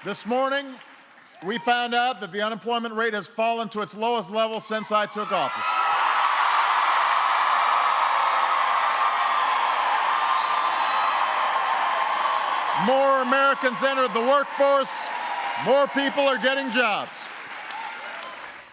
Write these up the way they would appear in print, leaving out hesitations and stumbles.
This morning, we found out that the unemployment rate has fallen to its lowest level since I took office. More Americans entered the workforce, more people are getting jobs.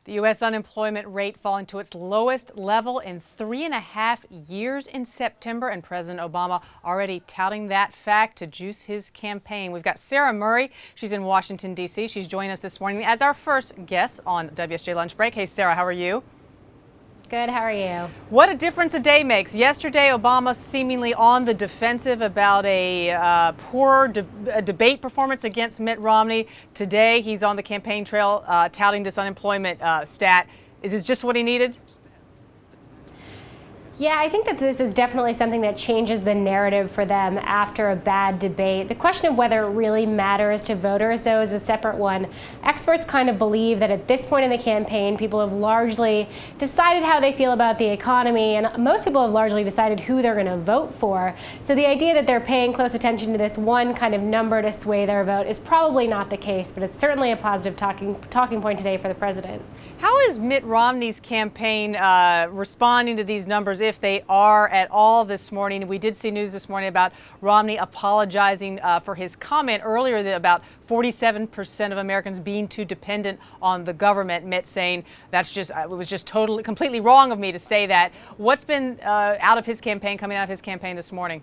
The U.S. unemployment rate falling to its lowest level in 3.5 years in September, and President Obama already touting that fact to juice his campaign. We've got Sara Murray. She's in Washington, D.C. She's joining us this morning as our first guest on WSJ Lunch Break. Hey, Sara, how are you? Good. How are you? What a difference a day makes. Yesterday, Obama seemingly on the defensive about a poor debate performance against Mitt Romney. Today, he's on the campaign trail touting this unemployment stat. Is this just what he needed? Yeah, I think that this is definitely something that changes the narrative for them after a bad debate. The question of whether it really matters to voters, though, is a separate one. Experts kind of believe that at this point in the campaign, people have largely decided how they feel about the economy, and most people have largely decided who they're going to vote for. So the idea that they're paying close attention to this one kind of number to sway their vote is probably not the case, but it's certainly a positive talking point today for the president. How is Mitt Romney's campaign responding to these numbers, if they are at all, this morning? We did see news this morning about Romney apologizing for his comment earlier that about 47% of Americans being too dependent on the government. Mitt saying that's just it was just completely wrong of me to say that. What's been coming out of his campaign this morning?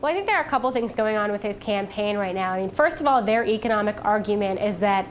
Well, I think there are a couple things going on with his campaign right now. I mean, first of all, their economic argument is that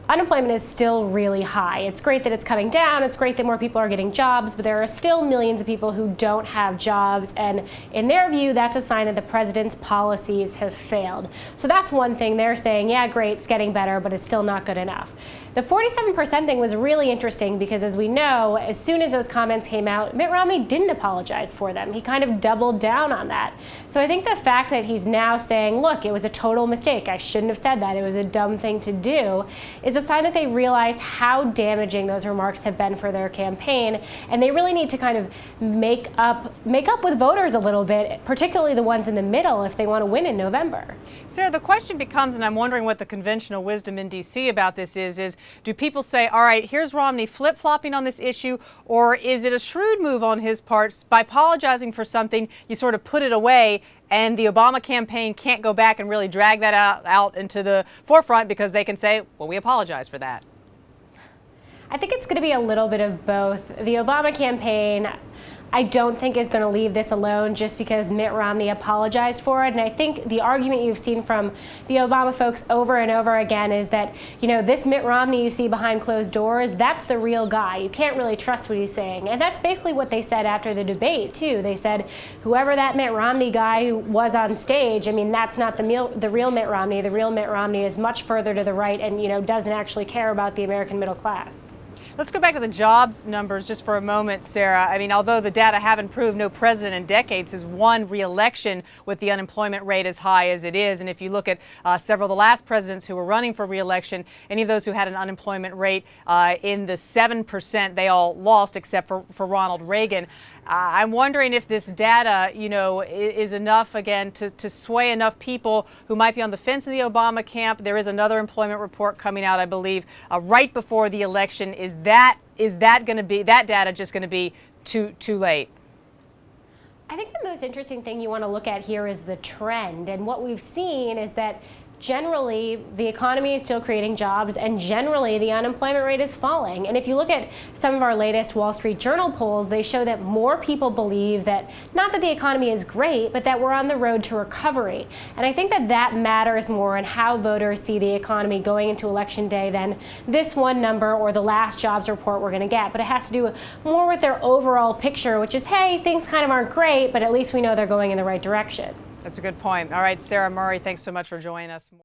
unemployment is still really high. It's great that it's coming down. It's great that more people are getting jobs, but there are still millions of people who don't have jobs. And in their view, that's a sign that the president's policies have failed. So that's one thing. They're saying, yeah, great, it's getting better, but it's still not good enough. The 47% thing was really interesting because, as we know, as soon as those comments came out, Mitt Romney didn't apologize for them. He kind of doubled down on that. So I think the fact that he's now saying, look, it was a total mistake, I shouldn't have said that, it was a dumb thing to do, is a sign that they realize how damaging those remarks have been for their campaign, and they really need to kind of make up with voters a little bit, particularly the ones in the middle, if they want to win in November. Sarah, the question becomes, and I'm wondering what the conventional wisdom in D.C. about this is do people say, all right, here's Romney flip-flopping on this issue, or is it a shrewd move on his part? By apologizing for something, you sort of put it away, and the Obama campaign can't go back and really drag that out into the forefront because they can say, well, we apologize for that. I think it's going to be a little bit of both. The Obama campaign, I don't think, is going to leave this alone just because Mitt Romney apologized for it. And I think the argument you've seen from the Obama folks over and over again is that, you know, this Mitt Romney you see behind closed doors, that's the real guy. You can't really trust what he's saying. And that's basically what they said after the debate, too. They said, whoever that Mitt Romney guy who was on stage, I mean, that's not the real Mitt Romney. The real Mitt Romney is much further to the right and, you know, doesn't actually care about the American middle class. Let's go back to the jobs numbers just for a moment, Sarah. I mean, although the data haven't proved no president in decades has won re-election with the unemployment rate as high as it is. And if you look at several of the last presidents who were running for re-election, any of those who had an unemployment rate in the 7%, they all lost except for Ronald Reagan. I'm wondering if this data, you know, is enough, again, to sway enough people who might be on the fence in the Obama camp. There is another employment report coming out, I believe, right before the election. Is that data just going to be too late? I think the most interesting thing you want to look at here is the trend. And what we've seen is that generally the economy is still creating jobs, and generally the unemployment rate is falling. And if you look at some of our latest Wall Street Journal polls, they show that more people believe that not that the economy is great, but that we're on the road to recovery. And I think that that matters more in how voters see the economy going into Election Day than this one number or the last jobs report we're going to get. But it has to do more with their overall picture, which is, hey, things kind of aren't great, but at least we know they're going in the right direction. That's a good point. All right, Sara Murray, thanks so much for joining us.